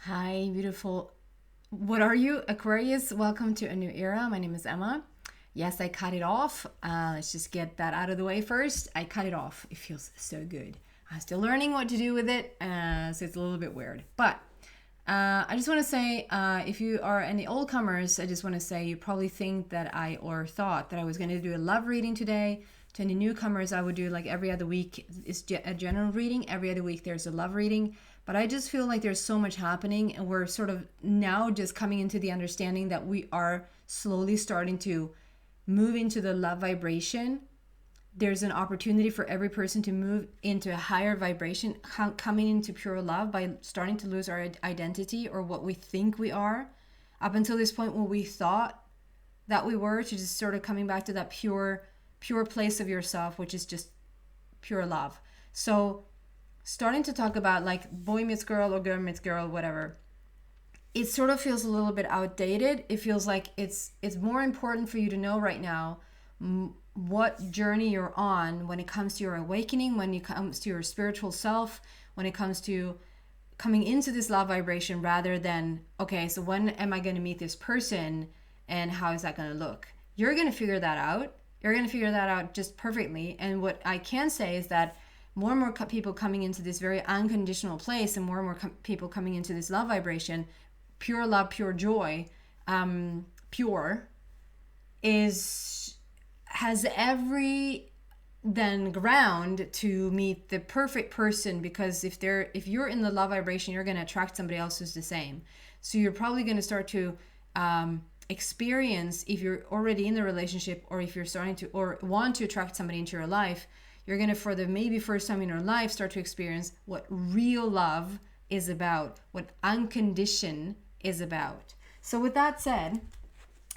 Hi, beautiful. What are you, Aquarius? Welcome to a new era. My name is Emma. Yes, I cut it off. Let's just get that out of the way first. I cut it off. It feels so good. I'm still learning what to do with it, so it's a little bit weird. But I just want to say, if you are any old comers, I just want to say you probably think that or thought that I was going to do a love reading today. To any newcomers, I would do like every other week is a general reading. Every other week there's a love reading. But I just feel like there's so much happening, and we're sort of now just coming into the understanding that we are slowly starting to move into the love vibration. There's an opportunity for every person to move into a higher vibration, coming into pure love by starting to lose our identity or what we think we are. Up until this point, what we thought that we were, to just sort of coming back to that pure place of yourself, which is just pure love. So starting to talk about like boy meets girl or girl meets girl, whatever, it sort of feels a little bit outdated. It feels like it's more important for you to know right now what journey you're on when it comes to your awakening, when it comes to your spiritual self, when it comes to coming into this love vibration, rather than, okay, so when am I going to meet this person and how is that going to look? You're going to figure that out. You're going to figure that out just perfectly. And what I can say is that more and more people coming into this very unconditional place, and more people coming into this love vibration, pure love, pure joy, pure, has every then ground to meet the perfect person. Because if you're in the love vibration, you're going to attract somebody else who's the same. So you're probably going to start to experience, if you're already in the relationship, or if you're starting to or want to attract somebody into your life, you're going to, for the maybe first time in your life, start to experience what real love is about, what unconditioned is about. So with that said,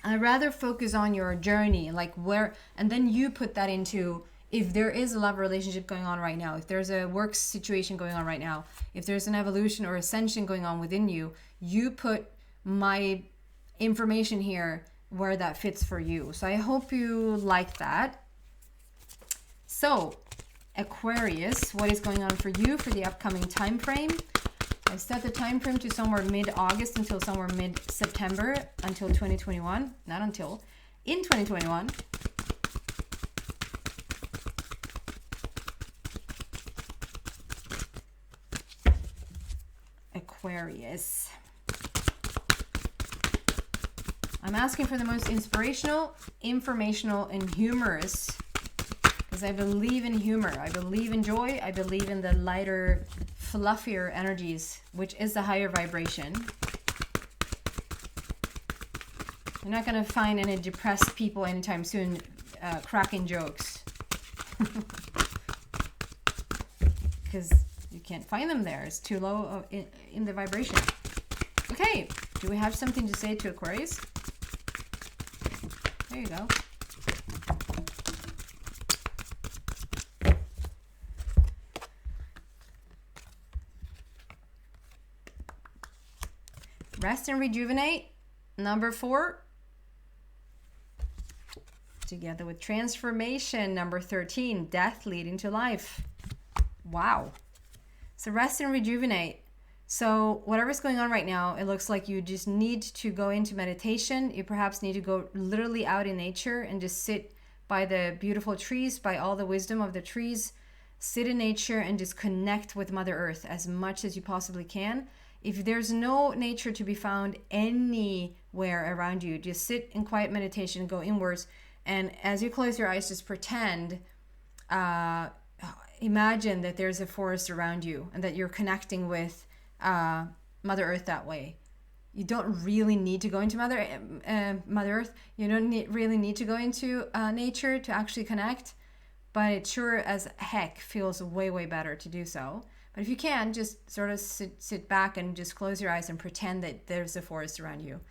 I'd rather focus on your journey, like where, and then you put that into, if there is a love relationship going on right now, if there's a work situation going on right now, if there's an evolution or ascension going on within you, you put my information here where that fits for you. So I hope you like that. So, Aquarius, what is going on for you for the upcoming time frame? I set the time frame to somewhere mid-August until somewhere mid-September, until 2021. Not until, in 2021. Aquarius. I'm asking for the most inspirational, informational, and humorous, because I believe in humor, I believe in joy, I believe in the lighter, fluffier energies, which is the higher vibration. You're not going to find any depressed people anytime soon cracking jokes. Because you can't find them there. It's too low in the vibration. Okay, do we have something to say to Aquarius? There you go. Rest and rejuvenate, number 4. Together with transformation, number 13, death leading to life. Wow. So rest and rejuvenate. So whatever's going on right now, it looks like you just need to go into meditation. You perhaps need to go literally out in nature and just sit by the beautiful trees, by all the wisdom of the trees. Sit in nature and just connect with Mother Earth as much as you possibly can. If there's no nature to be found anywhere around you, just sit in quiet meditation, go inwards, and as you close your eyes, just pretend, imagine that there's a forest around you and that you're connecting with Mother Earth that way. You don't really need to go into Mother Earth. You don't really need to go into nature to actually connect, but it sure as heck feels way, way better to do so. But if you can, just sort of sit back and just close your eyes and pretend that there's a forest around you.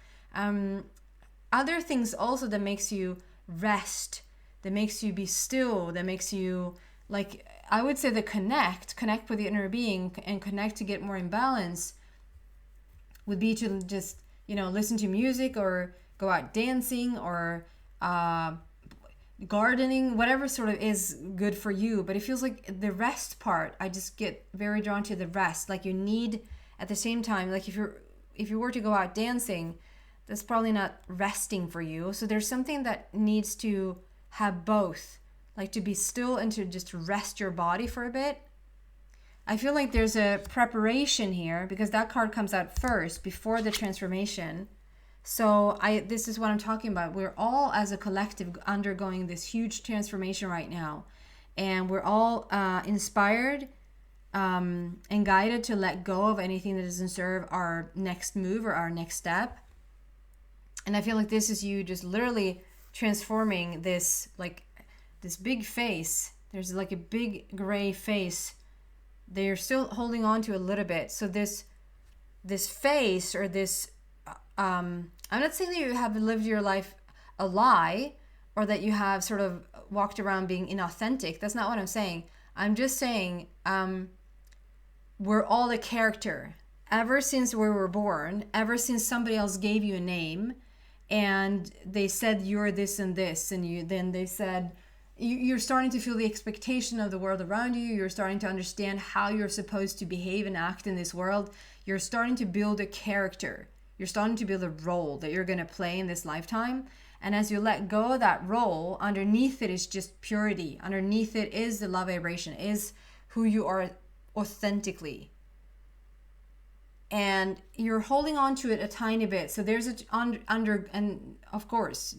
Other things also that makes you rest, that makes you be still, that makes you, like, I would say the connect with the inner being and connect to get more in balance would be to just, listen to music or go out dancing or gardening, whatever sort of is good for you. But it feels like the rest part, I just get very drawn to the rest. Like you need, at the same time, like if you're if you were to go out dancing, that's probably not resting for you. So there's something that needs to have both, like to be still and to just rest your body for a bit. I feel like there's a preparation here because that card comes out first before the transformation. So this is what I'm talking about. We're all as a collective undergoing this huge transformation right now. And we're all inspired and guided to let go of anything that doesn't serve our next move or our next step. And I feel like this is you just literally transforming this, like this big face. There's like a big gray face they're still holding on to a little bit. So this face or this, I'm not saying that you have lived your life a lie or that you have sort of walked around being inauthentic. That's not what I'm saying. I'm just saying we're all a character. Ever since we were born, ever since somebody else gave you a name and they said you're this and this, and then they said, you're starting to feel the expectation of the world around you. You're starting to understand how you're supposed to behave and act in this world. You're starting to build a character. You're starting to build a role that you're going to play in this lifetime. And as you let go of that role, underneath it is just purity. Underneath it is the love vibration, is who you are authentically. And you're holding on to it a tiny bit. So there's and of course,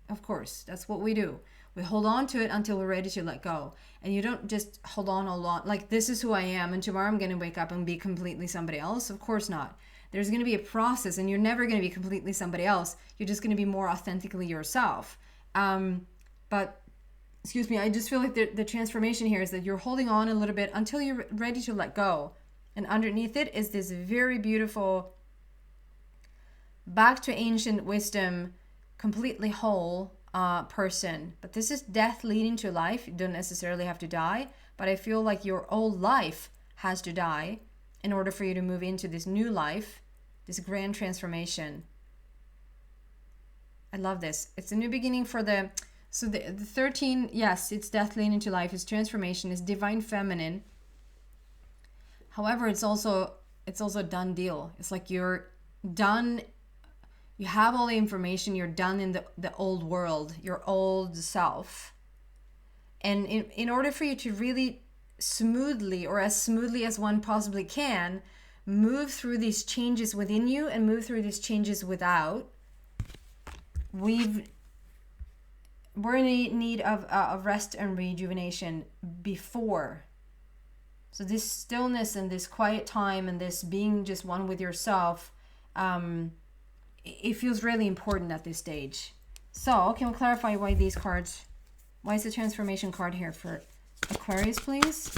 of course, that's what we do. We hold on to it until we're ready to let go. And you don't just hold on, like this is who I am and tomorrow I'm going to wake up and be completely somebody else. Of course not. There's going to be a process and you're never going to be completely somebody else. You're just going to be more authentically yourself. But, excuse me, I just feel like the transformation here is that you're holding on a little bit until you're ready to let go. And underneath it is this very beautiful, back to ancient wisdom, completely whole person. But this is death leading to life. You don't necessarily have to die, but I feel like your old life has to die in order for you to move into this new life, this grand transformation. I love this. It's a new beginning for the 13, yes, it's death leading to life, it's transformation, it's divine feminine. However, it's also a done deal. It's like you're done. You have all the information. You're done in the old world, your old self. And in order for you to really smoothly, or as smoothly as one possibly can, move through these changes within you and move through these changes without, we're in need of rest and rejuvenation before. So this stillness and this quiet time and this being just one with yourself, it feels really important at this stage. So can we clarify why these cards, why is the transformation card here for Aquarius, please?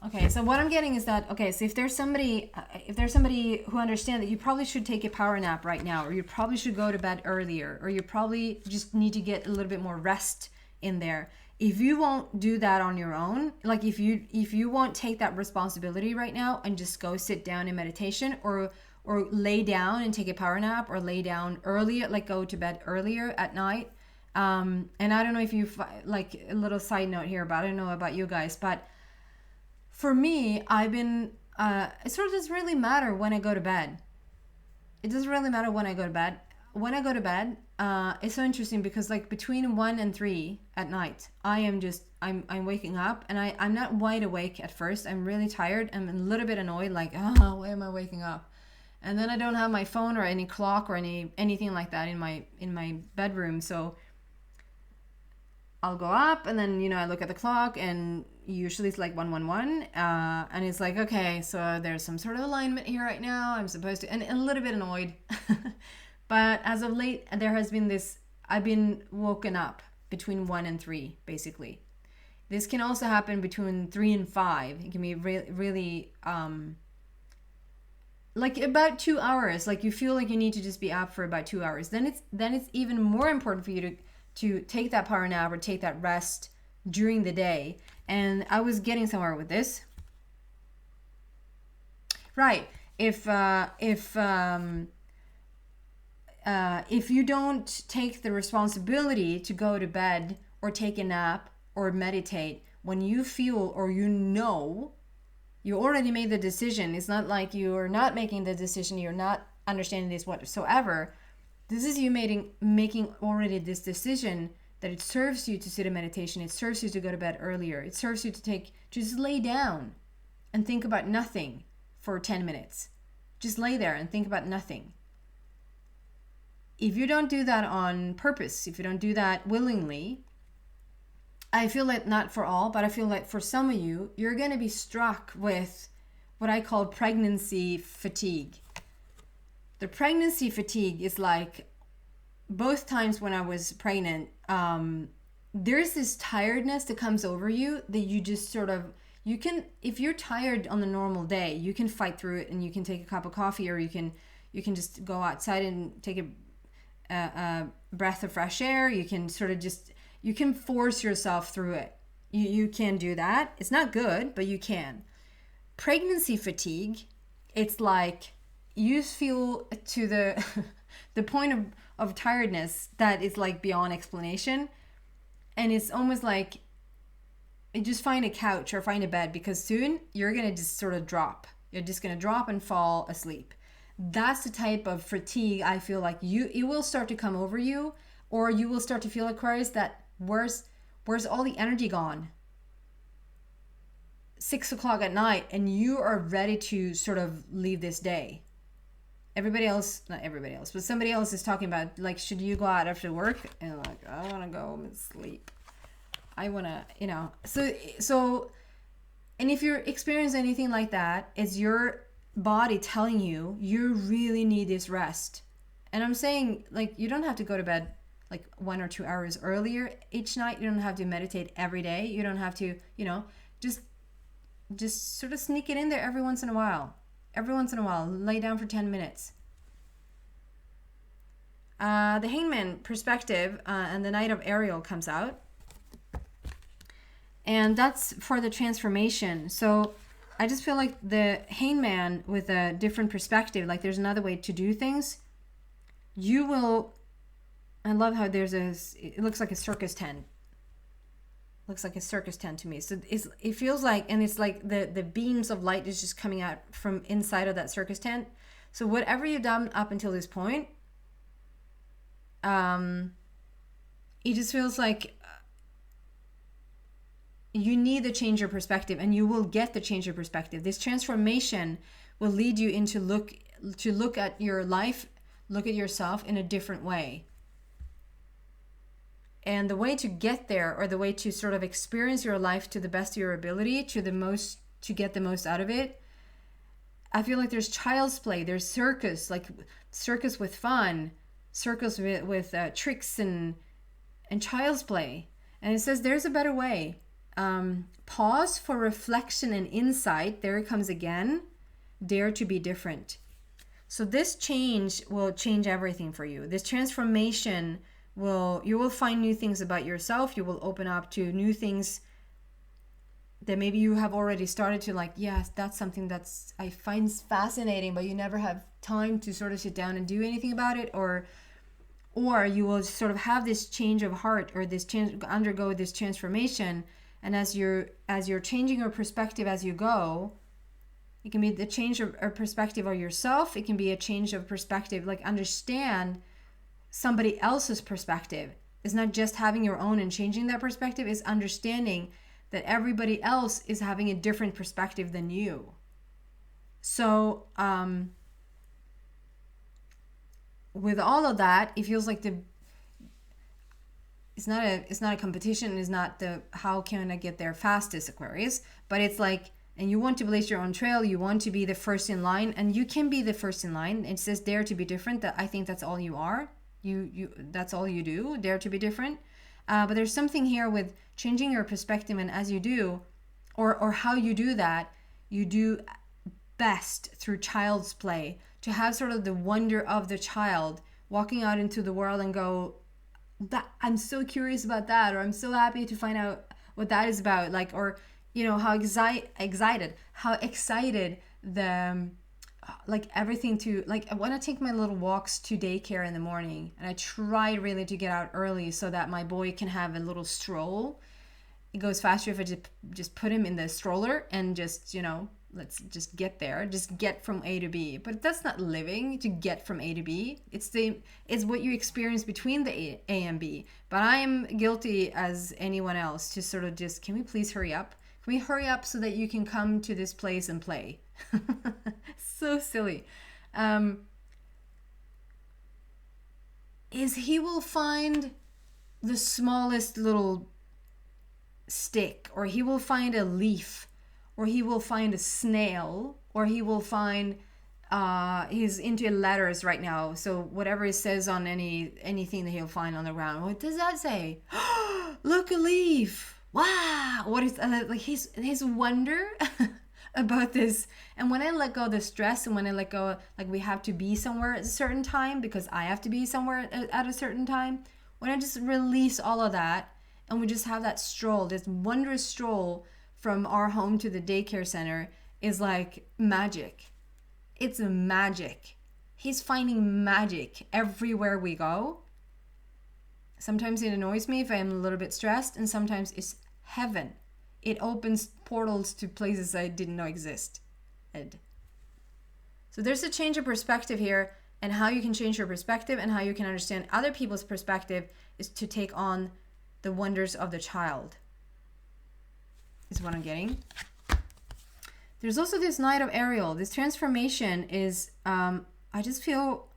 Okay, so what I'm getting is that, okay, so if there's somebody who understands that you probably should take a power nap right now, or you probably should go to bed earlier, or you probably just need to get a little bit more rest in there. If you won't do that on your own, like if you won't take that responsibility right now and just go sit down in meditation, or lay down and take a power nap, or lay down earlier, like go to bed earlier at night. And I don't know if you, like a little side note here, but I don't know about you guys, but for me, I've been, it sort of doesn't really matter when I go to bed. It doesn't really matter when I go to bed. When I go to bed, it's so interesting because like between 1 and 3 at night, I'm waking up and I'm not wide awake at first. I'm really tired. I'm a little bit annoyed, like, oh, why am I waking up? And then I don't have my phone or any clock or anything like that in my bedroom. So I'll go up and then, I look at the clock and usually it's like 111. And it's like, okay, so there's some sort of alignment here right now. I'm supposed to, and a little bit annoyed. But as of late, there has been this, I've been woken up between 1 and 3, basically. This can also happen between 3 and 5. It can be really, like about 2 hours. Like you feel like you need to just be up for about 2 hours. Then it's even more important for you to take that power nap or take that rest during the day. And I was getting somewhere with this. Right. If you don't take the responsibility to go to bed or take a nap or meditate when you feel or you know you already made the decision. It's not like you're not making the decision, you're not understanding this whatsoever. This is you making already this decision that it serves you to sit in meditation. It serves you to go to bed earlier. It serves you to just lay down and think about nothing for 10 minutes. Just lay there and think about nothing. If you don't do that on purpose, if you don't do that willingly, I feel like not for all, but I feel like for some of you, you're going to be struck with what I call pregnancy fatigue. The pregnancy fatigue is like both times when I was pregnant, there's this tiredness that comes over you that you just sort of, you can, if you're tired on the normal day, you can fight through it and you can take a cup of coffee, or you can just go outside and take a breath of fresh air. You can sort of just, you can force yourself through it. You can do that. It's not good, but you can. Pregnancy fatigue, it's like you feel to the the point of tiredness that is like beyond explanation. And it's almost like you just find a couch or find a bed, because soon you're going to just sort of drop. You're just going to drop and fall asleep. That's the type of fatigue I feel like it will start to come over you, or you will start to feel, Aquarius, that where's all the energy gone? 6 o'clock at night and you are ready to sort of leave this day. Everybody else, not everybody else, but somebody else is talking about, like, should you go out after work? And like, I want to go home and sleep. I want to, so, and if you're experiencing anything like that, it's your body telling you really need this rest. And I'm saying, like, you don't have to go to bed like 1 or 2 hours earlier each night. You don't have to meditate every day. You don't have to, just sort of sneak it in there every once in a while. Every once in a while, lay down for 10 minutes. The Hangman perspective and the Knight of Ariel comes out. And that's for the transformation. So I just feel like the Hangman with a different perspective, like there's another way to do things. You will, I love how it looks like a circus tent. Looks like a circus tent to me. So it feels like, and it's like the beams of light is just coming out from inside of that circus tent. So whatever you've done up until this point, it just feels like you need to change your perspective, and you will get the change your perspective. This transformation will lead you into look at your life, look at yourself in a different way. And the way to get there, or the way to sort of experience your life to the best of your ability, to get the most out of it, I feel like there's child's play, there's circus, like circus with fun, circus with tricks and child's play. And it says there's a better way. Pause for reflection and insight. There it comes again. Dare to be different. So this change will change everything for you. This transformation you will find new things about yourself. You will open up to new things that maybe you have already started to, like, yes, that's something I find fascinating, but you never have time to sort of sit down and do anything about it, or you will sort of have this change of heart, or undergo this transformation. And as you're changing your perspective as you go, it can be the change of perspective of yourself. It can be a change of perspective, like understand somebody else's perspective. It's not just having your own and changing that perspective. It's understanding that everybody else is having a different perspective than you. So with all of that, it feels like it's not a competition. It's not the how can I get there fastest, Aquarius, but it's like, and you want to blaze your own trail. You want to be the first in line, and you can be the first in line. It says dare to be different. That I think that's all you are. You that's all you do. Dare to be different. But there's something here with changing your perspective, and as you do, or how you do that, you do best through child's play, to have sort of the wonder of the child walking out into the world and go, that I'm so curious about that, or I'm so happy to find out what that is about, like, or how excited the like everything to, like, when I take my little walks to daycare in the morning, and I try really to get out early so that my boy can have a little stroll, it goes faster if I just put him in the stroller and just, let's just get there, just get from A to B. But that's not living, to get from A to B. It's what you experience between the A and B. But I am guilty as anyone else to sort of just, can we please hurry up? Can we hurry up so that you can come to this place and play? So silly. Is he will find the smallest little stick, or he will find a leaf, or he will find a snail, or he will find he's into letters right now, so whatever it says on anything that he'll find on the ground. What does that say? Look, a leaf. Wow. What is like his wonder about this? And when I let go of the stress, and when I let go, like we have to be somewhere at a certain time because I have to be somewhere at a certain time, when I just release all of that and we just have that stroll, this wondrous stroll from our home to the daycare center, is like magic. It's magic. He's finding magic everywhere we go. Sometimes it annoys me if I'm a little bit stressed, and sometimes it's heaven. It opens portals to places I didn't know existed. So there's a change of perspective here, and how you can change your perspective and how you can understand other people's perspective is to take on the wonders of the child, is what I'm getting. There's also this Knight of Ariel. This transformation is, I just feel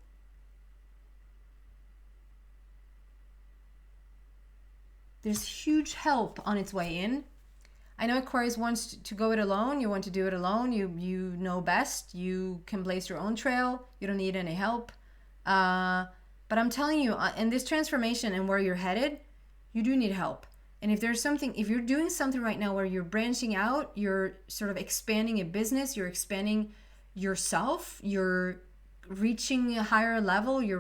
there's huge help on its way in. I know Aquarius wants to go it alone. You want to do it alone. You know best. You can blaze your own trail. You don't need any help. But I'm telling you, in this transformation and where you're headed, you do need help. And if you're doing something right now where you're branching out, you're sort of expanding a business, you're expanding yourself, you're reaching a higher level, you're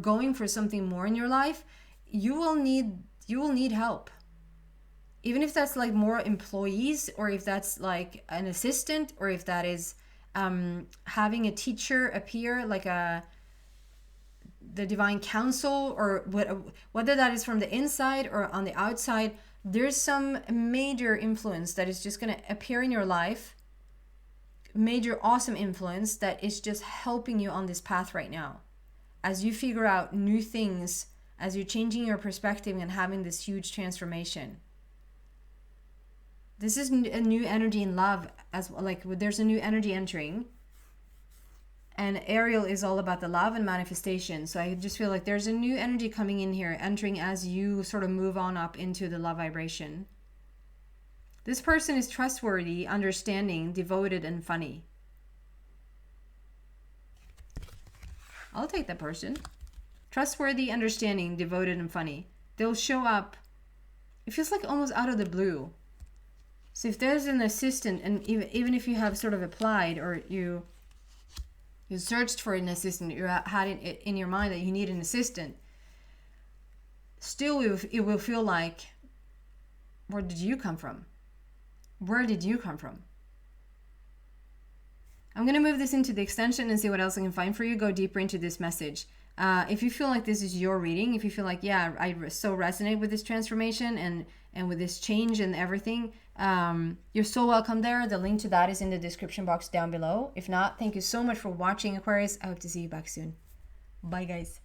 going for something more in your life, you will need help. Even if that's like more employees, or if that's like an assistant, or if that is having a teacher appear, like the divine counsel, or whether that is from the inside or on the outside, there's some major influence that is just going to appear in your life, major awesome influence that is just helping you on this path right now. As you figure out new things, as you're changing your perspective and having this huge transformation. This is a new energy in love, as well. Like there's a new energy entering. And Ariel is all about the love and manifestation. So I just feel like there's a new energy coming in here, entering as you sort of move on up into the love vibration. This person is trustworthy, understanding, devoted, and funny. I'll take that person. Trustworthy, understanding, devoted, and funny. They'll show up. It feels like almost out of the blue. So if there's an assistant, and even if you have sort of applied, or you searched for an assistant, you had it in your mind that you need an assistant, still it will feel like, where did you come from? Where did you come from? I'm going to move this into the extension and see what else I can find for you. Go deeper into this message. If you feel like this is your reading, if you feel like, yeah, I so resonate with this transformation and with this change and everything, you're so welcome there. The link to that is in the description box down below. If not, thank you so much for watching, Aquarius. I hope to see you back soon. Bye, guys.